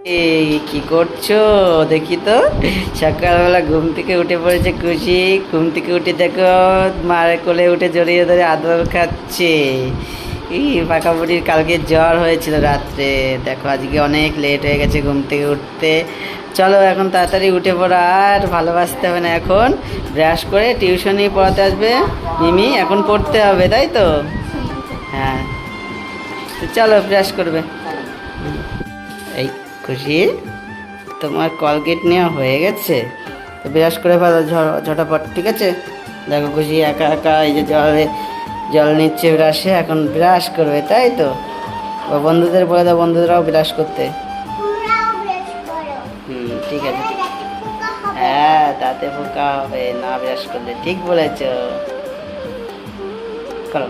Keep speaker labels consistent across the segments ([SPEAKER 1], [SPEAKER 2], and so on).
[SPEAKER 1] এই কি করছো দেখি তো। সকালবেলা ঘুম থেকে উঠে পড়েছে খুশি। ঘুম থেকে উঠে দেখো মার কোলে উঠে জড়িয়ে ধরে আদর খাচ্ছে। এই পাকা বুড়ির কালকে জ্বর হয়েছিল রাত্রে, দেখো আজকে অনেক লেট হয়ে গেছে ঘুম থেকে উঠতে। চলো এখন তাড়াতাড়ি উঠে পড়ো, আর ভালোবাসতে হবে না, এখন ব্রাশ করে টিউশনি পড়াতে আসবে মিমি। এখন পড়তে হবে তাই তো? হ্যাঁ, তো চলো ব্রাশ করবে। এই খুশি, তোমার কলগেট নেওয়া হয়ে গেছে? তো ব্রাশ করে ফেলো ঝটাপট, ঠিক আছে? দেখো খুশি একা একা এই যে জল নিচ্ছে ব্রাশে, এখন ব্রাশ করবে তাই তো? বা বন্ধুদের বলে দাও বন্ধুদেরও ব্রাশ করতে। ঠিক আছে। হ্যাঁ, তাতে পোকা হবে না ব্রাশ করলে, ঠিক বলেছ। করো।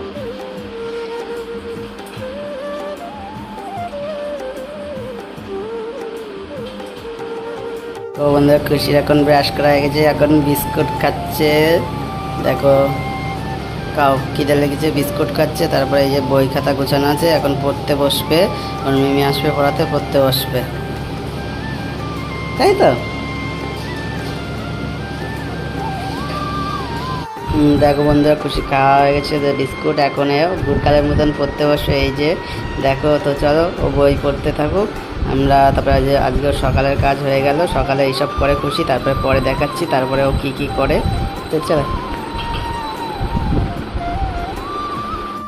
[SPEAKER 1] তো বন্ধুরা খুশির এখন ব্রাশ করা হয়ে গেছে, এখন বিস্কুট খাচ্ছে। দেখো কাউ খিদে লেগেছে, বিস্কুট খাচ্ছে। তারপরে এই যে বই খাতা গোছানো আছে, এখন পড়তে বসবে। ওর মিমি আসবে পড়াতে, পড়তে বসবে তাই তো? দেখো বন্ধুরা খুশি খাওয়া হয়ে গেছে বিস্কুট, এখন গুড়কালের মতন পড়তে বসবে। এই যে দেখো, তো চলো ও বই পড়তে থাকুক। আমরা তারপরে যে আজকে সকালের কাজ হয়ে গেল, সকালে এইসব করে খুশি, তারপরে পরে দেখাচ্ছি তারপরে ও কি কি করে। তো চলো।